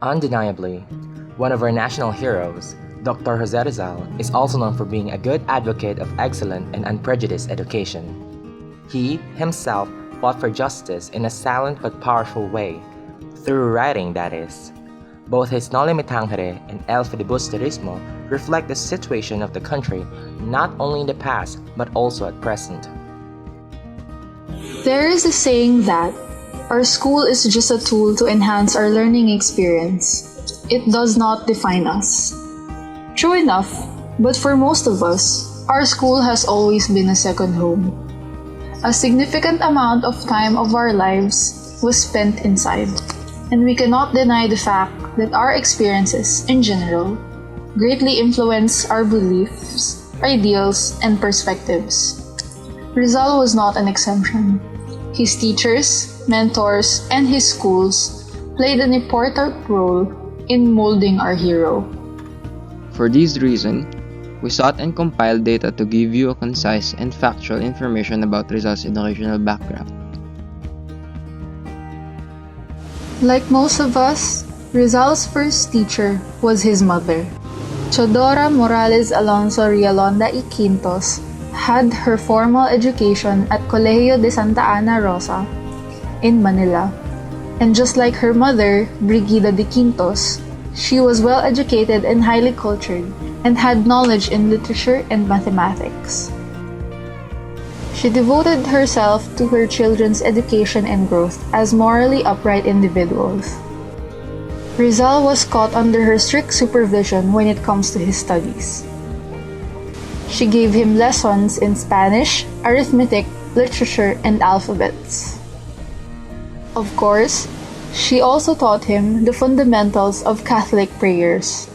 Undeniably, one of our national heroes, Dr. Jose Rizal, is also known for being a good advocate of excellent and unprejudiced education. He, himself, fought for justice in a silent but powerful way, through writing that is. Both his Noli Me Tangere and El Filibusterismo reflect the situation of the country not only in the past but also at present. There is a saying that our school is just a tool to enhance our learning experience. It does not define us. True enough, but for most of us, our school has always been a second home. A significant amount of time of our lives was spent inside, and we cannot deny the fact that our experiences, in general, greatly influence our beliefs, ideals, and perspectives. Rizal was not an exception. His teachers, mentors, and his schools played an important role in molding our hero. For this reason, we sought and compiled data to give you a concise and factual information about Rizal's educational background. Like most of us, Rizal's first teacher was his mother. Chodora Morales Alonso Rialonda y Quintos had her formal education at Colegio de Santa Ana Rosa in Manila. And just like her mother, Brigida de Quintos, she was well educated and highly cultured and had knowledge in literature and mathematics. She devoted herself to her children's education and growth as morally upright individuals. Rizal was caught under her strict supervision when it comes to his studies. She gave him lessons in Spanish, arithmetic, literature, and alphabets. Of course, she also taught him the fundamentals of Catholic prayers.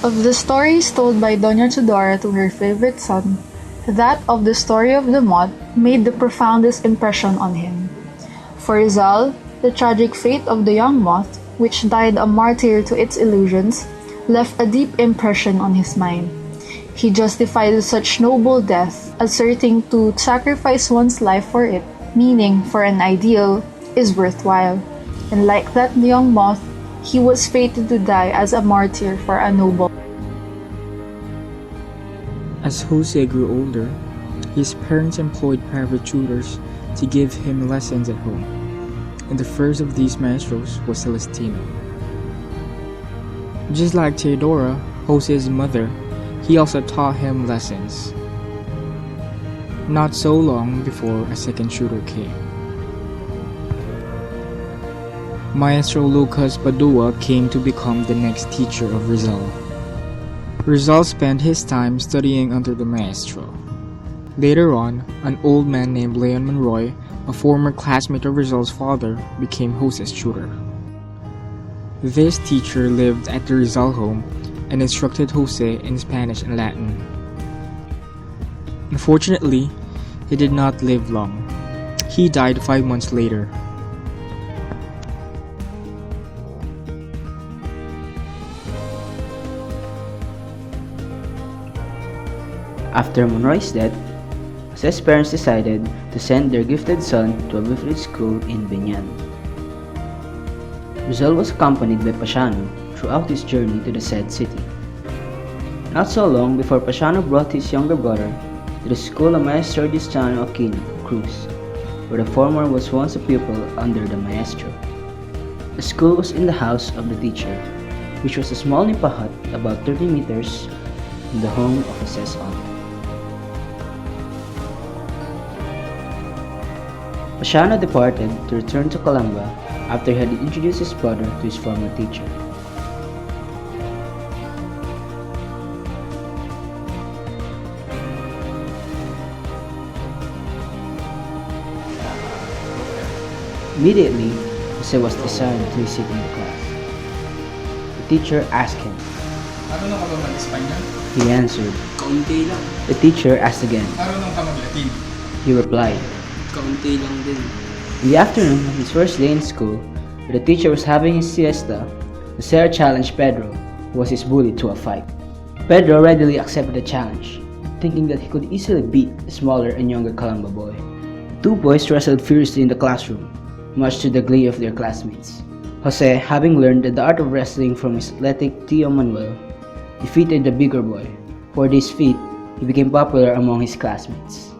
Of the stories told by Doña Chodora to her favorite son, that of the story of the moth made the profoundest impression on him. For Rizal, the tragic fate of the young moth, which died a martyr to its illusions, left a deep impression on his mind. He justified such noble death, asserting to sacrifice one's life for it, meaning for an ideal, is worthwhile. And like that young moth, he was fated to die as a martyr for a noble. As Jose grew older, his parents employed private tutors to give him lessons at home, and the first of these maestros was Celestino. Just like Theodora, Jose's mother, he also taught him lessons. Not so long before a second tutor came. Maestro Lucas Padua came to become the next teacher of Rizal. Rizal spent his time studying under the maestro. Later on, an old man named Leon Monroy, a former classmate of Rizal's father, became Jose's tutor. This teacher lived at the Rizal home and instructed Jose in Spanish and Latin. Unfortunately, he did not live long. He died 5 months later. After Monroy's death, Jose's parents decided to send their gifted son to a Bifid school in Binyan. Rizal was accompanied by Pasiano throughout his journey to the said city. Not so long before Pasiano brought his younger brother to the school of Maestro Giustiano Aquino Cruz, where the former was once a pupil under the maestro. The school was in the house of the teacher, which was a small nipa hut about 30 meters from the home of Jose's aunt. Pasiano departed to return to Calamba after he had introduced his brother to his former teacher. Immediately, Jose was desired to his seat in the class. The teacher asked him. Marunong ka ba mag-Espanyol? He answered. Kaunti lang. The teacher asked again. Marunong ka mag-Latin? He replied. Kaunti lang din. In the afternoon of his first day in school, where the teacher was having his siesta, Jose challenged Pedro, who was his bully, to a fight. Pedro readily accepted the challenge, thinking that he could easily beat the smaller and younger Calamba boy. The two boys wrestled furiously in the classroom, much to the glee of their classmates. Jose, having learned the art of wrestling from his athletic Tio Manuel, defeated the bigger boy. For this feat, he became popular among his classmates.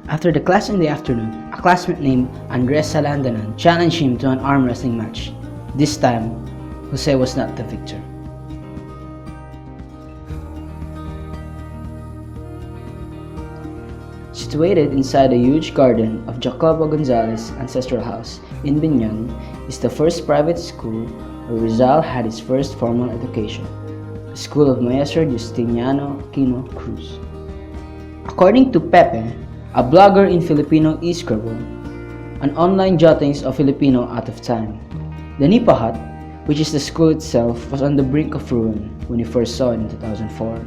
After the class in the afternoon, a classmate named Andres Salandanan challenged him to an arm wrestling match. This time, Jose was not the victor. Situated inside the huge garden of Jacobo Gonzalez's ancestral house in Binyan is the first private school where Rizal had his first formal education, the school of Maestro Justiniano Aquino Cruz. According to Pepe, a blogger in Filipino e-scribble, an online jottings of Filipino out of time, the Nipa Hut, which is the school itself, was on the brink of ruin when he first saw it in 2004.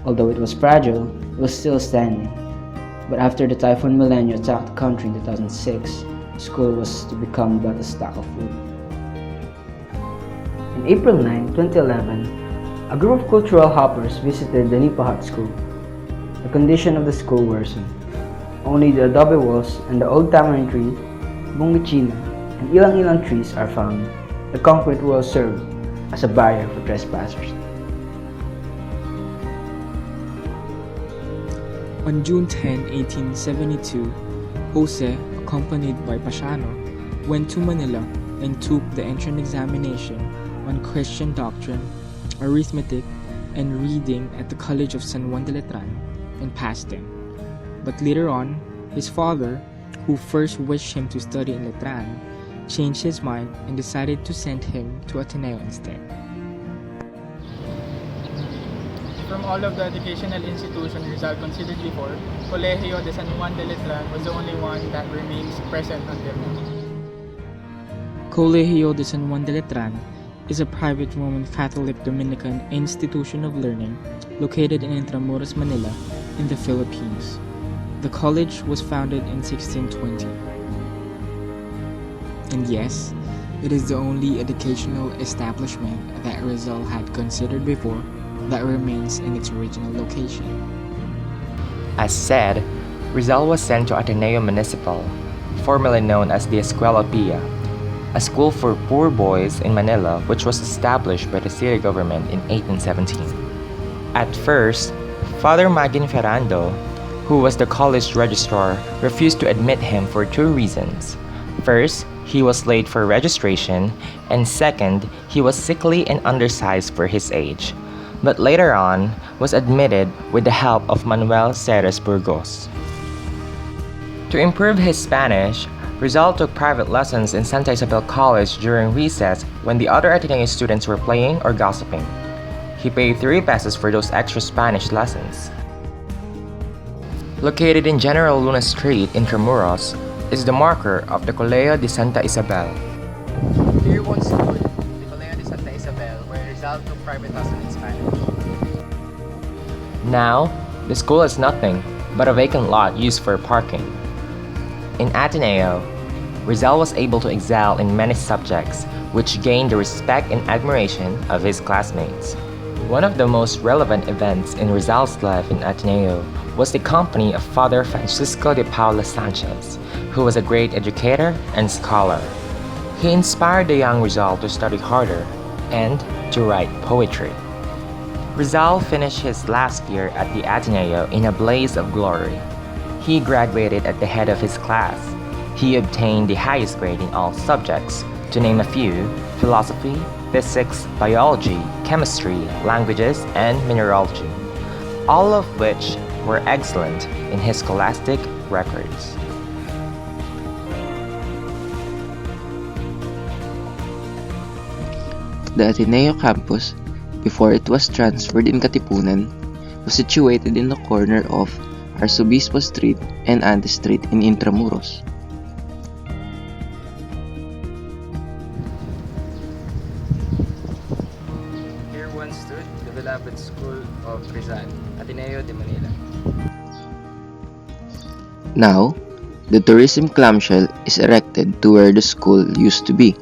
Although it was fragile, it was still standing. But after the Typhoon Milenio attacked the country in 2006, the school was to become but a stack of wood. On April 9, 2011, a group of cultural hoppers visited the Nipa Hut school. The condition of the school worsened. Only the adobe walls and the old tamarind tree, bungichina, and ilang-ilang trees are found. The concrete wall served as a barrier for trespassers. On June 10, 1872, Jose, accompanied by Pasiano, went to Manila and took the entrance examination on Christian doctrine, arithmetic, and reading at the College of San Juan de Letran and passed them. But later on, his father, who first wished him to study in Letran, changed his mind and decided to send him to Ateneo instead. From all of the educational institutions Rizal considered before, Colegio de San Juan de Letran was the only one that remains present until now. Colegio de San Juan de Letran is a private Roman Catholic Dominican institution of learning located in Intramuros, Manila, in the Philippines. The college was founded in 1620. And yes, it is the only educational establishment that Rizal had considered before that remains in its original location. As said, Rizal was sent to Ateneo Municipal, formerly known as the Escuela Pia, a school for poor boys in Manila which was established by the city government in 1817. At first, Father Magin Ferrando, who was the college registrar, refused to admit him for two reasons. First, he was late for registration, and second, he was sickly and undersized for his age, but later on was admitted with the help of Manuel Ceres Burgos. To improve his Spanish, Rizal took private lessons in Santa Isabel College during recess when the other Ateneo students were playing or gossiping. He paid 3 pesos for those extra Spanish lessons. Located in General Luna Street, Intramuros, is the marker of the Colegio de Santa Isabel. Here once stood the Colegio de Santa Isabel, where Rizal took private lessons in Spanish. Now, the school is nothing but a vacant lot used for parking. In Ateneo, Rizal was able to excel in many subjects, which gained the respect and admiration of his classmates. One of the most relevant events in Rizal's life in Ateneo was the company of Father Francisco de Paula Sanchez, who was a great educator and scholar. He inspired the young Rizal to study harder and to write poetry. Rizal finished his last year at the Ateneo in a blaze of glory. He graduated at the head of his class. He obtained the highest grade in all subjects, to name a few: philosophy, physics, biology, chemistry, languages, and mineralogy, all of which were excellent in his scholastic records. The Ateneo campus, before it was transferred in Katipunan, was situated in the corner of Arzobispo Street and Andes Street in Intramuros. Here once stood the beloved school of Rizal, Ateneo de Manila. Now, the tourism clamshell is erected to where the school used to be.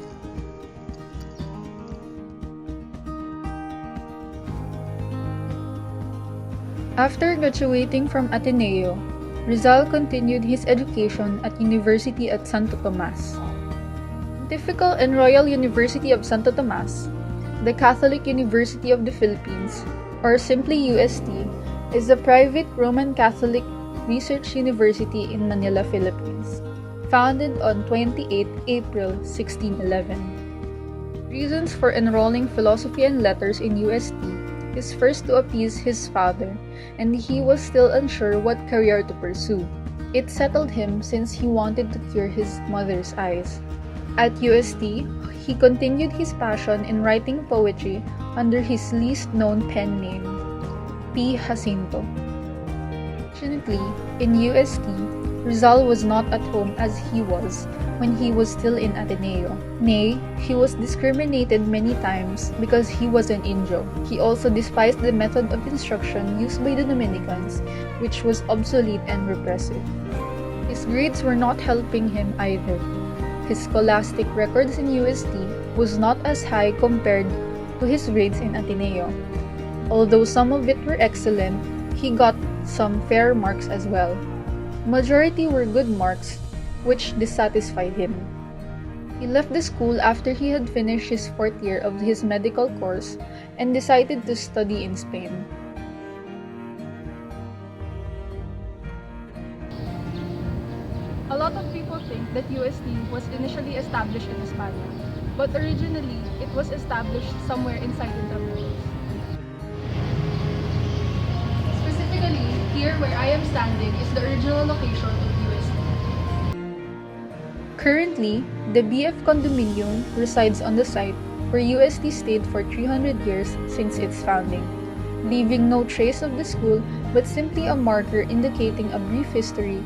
After graduating from Ateneo, Rizal continued his education at University at Santo Tomas. Pontifical and Royal University of Santo Tomas, the Catholic University of the Philippines, or simply UST, is a private Roman Catholic research university in Manila, Philippines, founded on 28 April 1611. Reasons for enrolling philosophy and letters in UST is first to appease his father, and he was still unsure what career to pursue. It settled him since he wanted to cure his mother's eyes. At UST, he continued his passion in writing poetry under his least known pen name, P. Jacinto. Fortunately, in UST, Rizal was not at home as he was when he was still in Ateneo. Nay, he was discriminated many times because he was an Indio. He also despised the method of instruction used by the Dominicans, which was obsolete and repressive. His grades were not helping him either. His scholastic records in UST was not as high compared to his grades in Ateneo. Although some of it were excellent, he got some fair marks as well. Majority were good marks, which dissatisfied him. He left the school after he had finished his 4th year of his medical course and decided to study in Spain. A lot of people think that UST was initially established in España, but originally it was established somewhere inside Intramuros. Specifically, here where I am standing is the original location of UST. Currently, the BF condominium resides on the site where UST stayed for 300 years since its founding, leaving no trace of the school but simply a marker indicating a brief history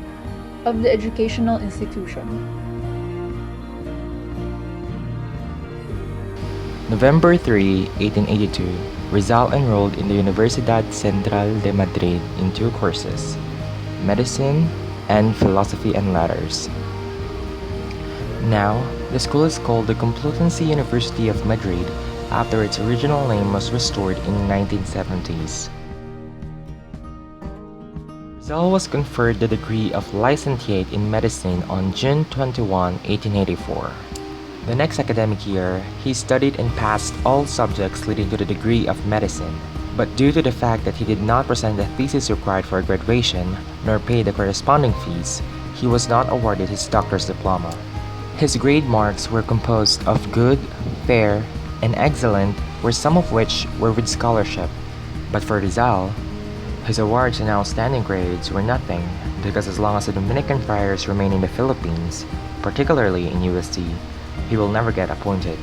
of the educational institution. November 3, 1882, Rizal enrolled in the Universidad Central de Madrid in 2 courses, medicine and philosophy and letters. Now, the school is called the Complutense University of Madrid after its original name was restored in the 1970s. Rizal was conferred the degree of licentiate in medicine on June 21, 1884. The next academic year, he studied and passed all subjects leading to the degree of medicine, but due to the fact that he did not present the thesis required for graduation, nor pay the corresponding fees, he was not awarded his doctor's diploma. His grade marks were composed of good, fair, and excellent, were some of which were with scholarship. But for Rizal, his awards and outstanding grades were nothing, because as long as the Dominican friars remain in the Philippines, particularly in UST, he will never get appointed.